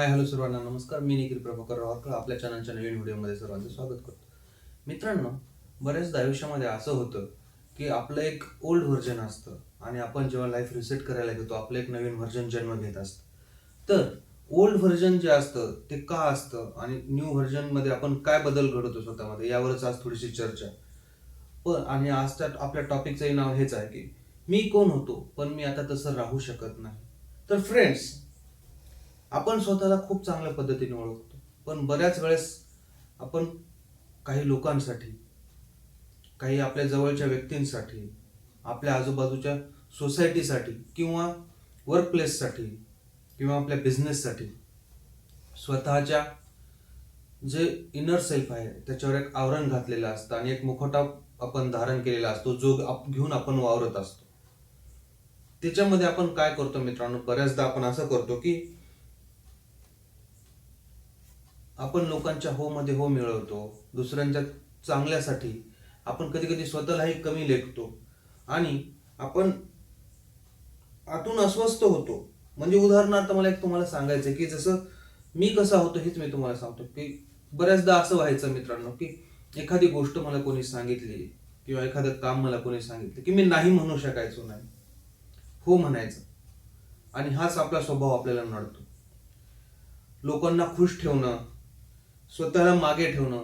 Hello सर्वांना नमस्कार. मी निखिल प्रभाकर रावकर आपल्या चॅनलच्या नवीन व्हिडिओमध्ये सर्वांचं स्वागत करतो. मित्रांनो, बऱ्याचदा आयुष्यामध्ये असं होतं की आपलं एक ओल्ड व्हर्जन असतं आणि आपण जेव्हा लाईफ रिसेट करायला घेतो आपलं एक नवीन व्हर्जन जन्म घेत असतं. तर ओल्ड व्हर्जन जे असतं ते का असतं आणि न्यू व्हर्जनमध्ये आपण काय बदल घडवतो स्वतःमध्ये, यावरच आज थोडीशी चर्चा. पण आणि आजच्या आपल्या टॉपिकचंही नाव हेच आहे की मी कोण होतो पण मी आता तसं राहू शकत नाही. तर फ्रेंड्स, आपण स्वतःला खूप चांगल्या पद्धतीने ओळखतो, पण बऱ्याच वेळेस आपण काही लोकांसाठी, काही आपल्या जवळच्या व्यक्तींसाठी, आपल्या आजूबाजूच्या सोसायटीसाठी किंवा वर्क प्लेससाठी किंवा आपल्या बिझनेससाठी स्वतःच्या जे इनर सेल्फ आहे त्याच्यावर एक आवरण घातलेलं असतं आणि एक मुखवटा आपण धारण केलेला असतो जो घेऊन आपण वावरत असतो. त्याच्यामध्ये आपण काय करतो मित्रांनो, बऱ्याचदा आपण असं करतो की आपण लोकांच्या हो मध्ये हो मिळवतो, दुसऱ्यांच्या चांगल्यासाठी आपण कधी कधी स्वतःलाही कमी लेखतो आणि आपण आतून अस्वस्थ होतो. म्हणजे उदाहरणार्थ मला एक तुम्हाला सांगायचं की जसं मी कसा होतो हेच मी तुम्हाला सांगतो की बऱ्याचदा असं व्हायचं मित्रांनो की एखादी गोष्ट मला कोणी सांगितली किंवा एखादं काम मला कोणी सांगितलं की मी नाही म्हणू शकायचो नाही, हो म्हणायचं. आणि हाच आपला स्वभाव आपल्याला नडतो. लोकांना खुश ठेवणं, स्वतःला मागे ठेवणं,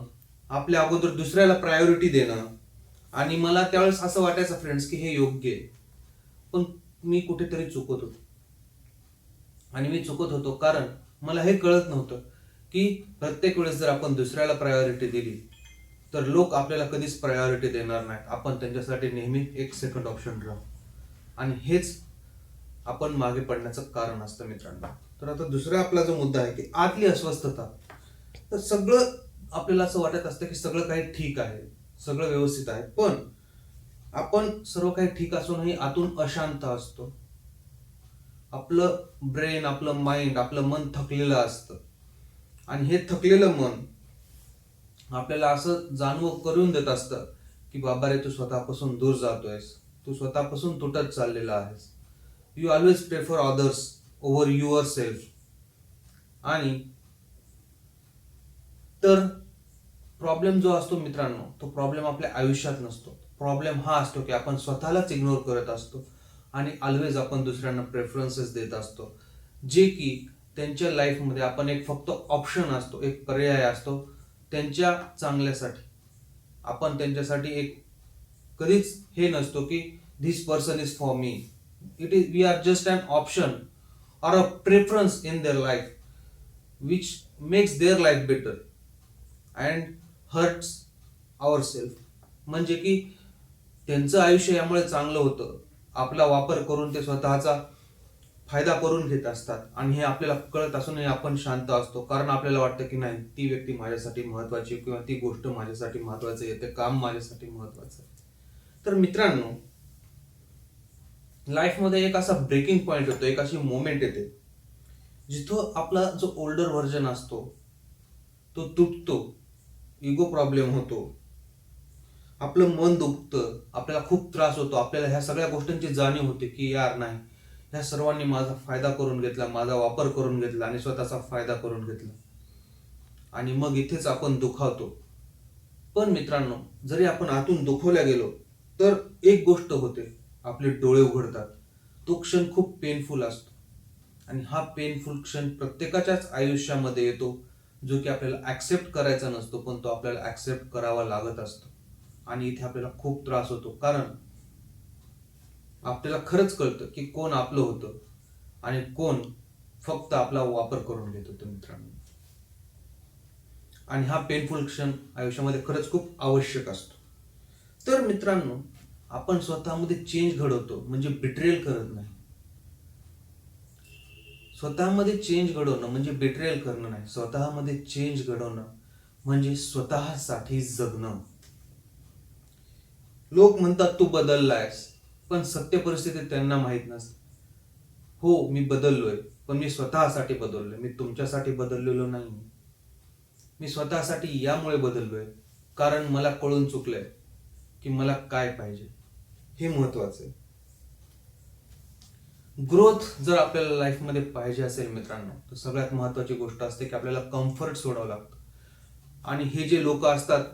आपल्या अगोदर दुसऱ्याला प्रायोरिटी देणं. आणि मला त्यावेळेस असं वाटायचं फ्रेंड्स की हे योग्य आहे, पण मी कुठेतरी चुकत होतो. आणि मी चुकत होतो कारण मला हे कळत नव्हतं की प्रत्येक वेळेस जर आपण दुसऱ्याला प्रायोरिटी दिली तर लोक आपल्याला कधीच प्रायोरिटी देणार नाहीत. आपण त्यांच्यासाठी नेहमी एक सेकंड ऑप्शन राहू आणि हेच आपण मागे पडण्याचं कारण असतं मित्रांनो. तर आता दुसरा आपला जो मुद्दा आहे की आतली अस्वस्थता. तर सगळं आपल्याला असं वाटत असतं की सगळं काही ठीक आहे, सगळं व्यवस्थित आहे, पण आपण सर्व काही ठीक असूनही आतून अशांत असतो. आपलं ब्रेन, आपलं माइंड, आपलं मन थकलेलं असतं आणि हे थकलेलं मन आपल्याला असं जाणवं करून देत असतं की बाबा रे, तू स्वतःपासून दूर जातोयस, तू स्वतःपासून तुटत चाललेला आहेस. You always prefer others over your self. आणि तर प्रॉब्लेम जो असतो मित्रांनो, तो प्रॉब्लेम आपल्या आयुष्यात नसतो. प्रॉब्लेम हा असतो की आपण स्वतःलाच इग्नोर करत असतो आणि ऑलवेज आपण दुसऱ्यांना प्रेफरन्सेस देत असतो, जे की त्यांच्या लाईफमध्ये आपण एक फक्त ऑप्शन असतो, एक पर्याय असतो त्यांच्या चांगल्यासाठी. आपण त्यांच्यासाठी एक कधीच हे नसतो की this person is for me. It is we are just an option or a preference in their life which makes their life better and hurts ourselves. म्हणजे की त्यांचं आयुष्य यामुळे चांगलं होतं, आपला वापर करून ते स्वतःचा फायदा करून घेत असतात आणि हे आपल्याला कळत असूनही आपण शांत असतो कारण आपल्याला वाटतं की नाही, ती व्यक्ती माझ्यासाठी महत्वाची किंवा ती गोष्ट माझ्यासाठी महत्वाची आहे, ते काम माझ्यासाठी महत्वाचं आहे. तर मित्रांनो, लाईफमध्ये एक असा ब्रेकिंग पॉइंट होतो, एक अशी मोमेंट येते जिथं आपला जो ओल्डर व्हर्जन असतो तो तुटतो, इगो प्रॉब्लेम होतो, आपलं मन दुखतं, आपल्याला खूप त्रास होतो, आपल्याला ह्या सगळ्या गोष्टींची जाणीव होते की यार नाही, ह्या सर्वांनी माझा फायदा करून घेतला, माझा वापर करून घेतला आणि स्वतःचा फायदा करून घेतला. आणि मग इथेच आपण दुखावतो. पण मित्रांनो, जरी आपण आतून दुखवल्या गेलो तर एक गोष्ट होते, आपले डोळे उघडतात. तो क्षण खूप पेनफुल असतो आणि हा पेनफुल क्षण प्रत्येकाच्याच आयुष्यामध्ये येतो, जो की आपल्याला ऍक्सेप्ट करायचा नसतो, पण तो आपल्याला ऍक्सेप्ट करावा लागत असतो. आणि इथे आपल्याला खूप त्रास होतो कारण आपल्याला खरंच कळतं की कोण आपलं होतं आणि कोण फक्त आपला वापर करून घेत होतं मित्रांनो. आणि हा पेनफुल क्षण आयुष्यामध्ये खरंच खूप आवश्यक असतो. तर मित्रांनो, आपण स्वतःमध्ये चेंज घडवतो म्हणजे बिट्रेल करत नाही. स्वतःमध्ये चेंज घडवणं म्हणजे बिट्रेल करणं नाही. स्वतःमध्ये चेंज घडवणं म्हणजे स्वतःसाठी जगणं. लोक म्हणतात तू बदललायस, पण सत्य परिस्थिती त्यांना माहित नसते. हो, मी बदललोय, पण मी स्वतःसाठी बदललोय, मी तुमच्यासाठी बदललेलो नाही. मी स्वतःसाठी यामुळे बदललोय कारण मला कळून चुकलंय की मला काय पाहिजे, हे महत्वाचं आहे. ग्रोथ जर आपल्याला लाईफमध्ये पाहिजे असेल मित्रांनो, तर सगळ्यात महत्त्वाची गोष्ट असते की आपल्याला कम्फर्ट सोडावं लागतं. आणि हे जे लोक असतात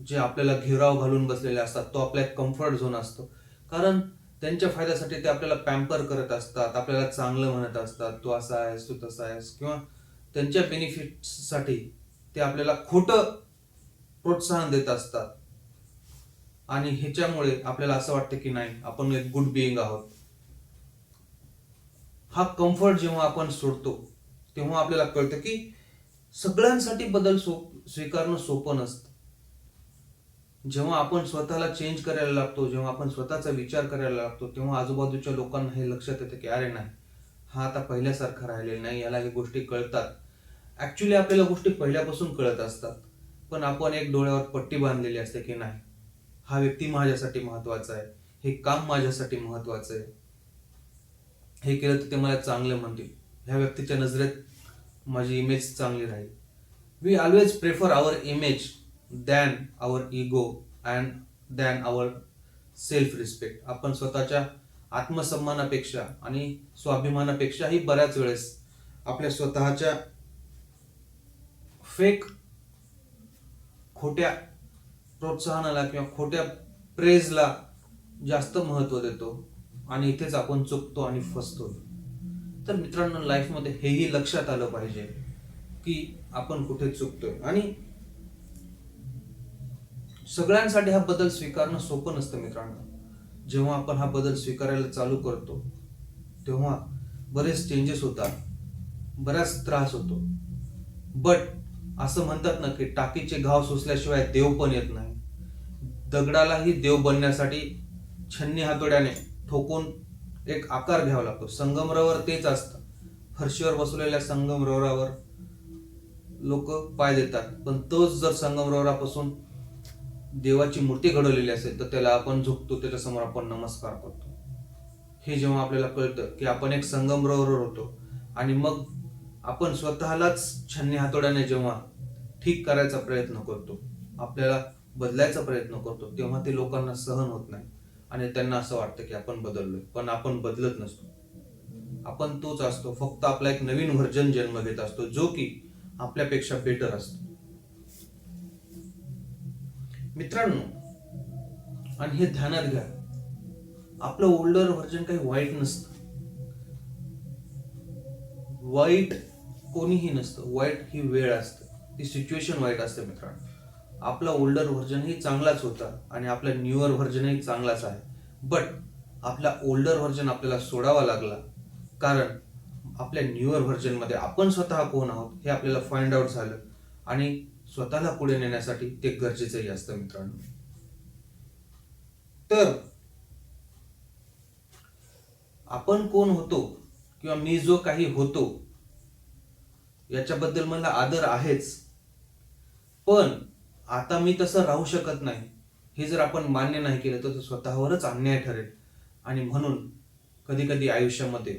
जे आपल्याला घेराव घालून बसलेले असतात, तो आपला एक कम्फर्ट झोन असतो. कारण त्यांच्या फायद्यासाठी ते आपल्याला पॅम्पर करत असतात, आपल्याला चांगलं म्हणत असतात, तू असा आहेस, तू तसा आहेस, किंवा त्यांच्या बेनिफिटसाठी ते आपल्याला खोटं प्रोत्साहन देत असतात. आणि ह्याच्यामुळे आपल्याला असं वाटतं की नाही, आपण एक गुड बिईंग आहोत. हा कम्फर्ट जेव्हा आपण सोडतो तेव्हा आपल्याला कळतं की सगळ्यांसाठी बदल स्वीकारणं सोपं नसतं. जेव्हा आपण स्वतःला चेंज करायला लागतो, जेव्हा आपण स्वतःचा विचार करायला लागतो, तेव्हा आजूबाजूच्या लोकांना हे लक्षात येतं की अरे नाही, हा आता पहिल्यासारखा राहिलेला नाही, याला हे गोष्टी कळतात. ऍक्च्युली आपल्याला गोष्टी पहिल्यापासून कळत असतात, पण आपण एक डोळ्यावर पट्टी बांधलेली असते की नाही, हा व्यक्ती माझ्यासाठी महत्वाचा आहे, हे काम माझ्यासाठी महत्वाचं आहे, हे केलं तर ते मला चांगलं म्हणतील, ह्या व्यक्तीच्या नजरेत माझी इमेज चांगली राहील. We always prefer our image than our ego and than our self respect. आपण स्वतःच्या आत्मसन्मानापेक्षा आणि स्वाभिमानापेक्षाही बऱ्याच वेळेस आपल्या स्वतःच्या फेक खोट्या प्रोत्साहनाला किंवा खोट्या प्रेजला जास्त महत्व देतो, आणि इथेच आपण चुकतो आणि फसतो. तर मित्रांनो, लाईफमध्ये हेही लक्षात आलं पाहिजे की आपण कुठे चुकतोय. आणि सगळ्यांसाठी हा बदल स्वीकारणं सोपं नसतं मित्रांनो. जेव्हा आपण हा बदल स्वीकारायला चालू करतो तेव्हा बरेच चेंजेस होतात, बराच त्रास होतो. बट असं म्हणतात ना की टाकीचे घाव सुचल्याशिवाय देव पण येत नाही. दगडालाही देव बनण्यासाठी छन्नी हातोड्याने ठोकून एक आकार घ्यावा लागतो. संगमरवर तेच असतं. फरशीवर बसवलेल्या संगमरवरावर लोक पाय देतात, पण तोच जर संगमरवरापासून देवाची मूर्ती घडवलेली असेल तर त्याला आपण झुकतो, त्याच्यासमोर आपण नमस्कार करतो. हे जेव्हा आपल्याला कळतं की आपण एक संगमरवर होतो आणि मग आपण स्वतःलाच छन्नी हातोड्याने जेव्हा ठीक करायचा प्रयत्न करतो, आपल्याला बदलायचा प्रयत्न करतो, तेव्हा ते लोकांना सहन होत नाही आणि त्यांना असं वाटतं की आपण बदललोय, पण आपण बदलत नसतो. आपण तोच असतो, फक्त आपला एक नवीन व्हर्जन जन्म घेत असतो जो की आपल्यापेक्षा बेटर असतो. मित्रांनो, आणि हे ध्यानात घ्या, आपलं ओल्डर व्हर्जन काही वाईट नसतं. वाईट कोणीही नसतं. वाईट ही वेळ असते, ती सिच्युएशन वाईट असते मित्रांनो. आपला ओल्डर व्हर्जनही चांगलाच होता आणि आपला न्यूअर व्हर्जनही चांगलाच आहे. बट आपला ओल्डर व्हर्जन आपल्याला सोडावा लागला, कारण आपल्या न्यूअर व्हर्जनमध्ये आपण स्वतः कोण आहोत हे आपल्याला फाइंड आउट झालं, आणि स्वतःला पुढे नेण्यासाठी ते गरजेचंही असतं मित्रांनो. तर आपण कोण होतो किंवा मी जो काही होतो याच्याबद्दल मला आदर आहेच, पण आता मी तसं राहू शकत नाही हे जर आपण मान्य नाही केलं तर स्वतःवरच अन्याय ठरेल. आणि म्हणून कधी कधी आयुष्यामध्ये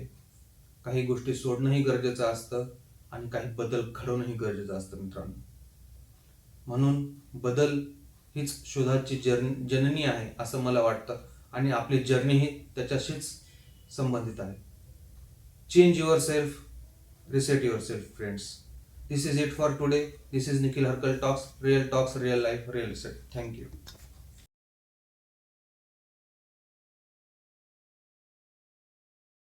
काही गोष्टी सोडणंही गरजेचं असतं आणि काही बदल घडवणंही गरजेचं असतं मित्रांनो. म्हणून बदल हीच शोधाची जननी आहे असं मला वाटतं, आणि आपली जर्नी ही त्याच्याशीच संबंधित आहे. Change your self, reset yourself, friends. This is it for today. This is Nikhil Harkal Talks, real real life, real reset. Thank you.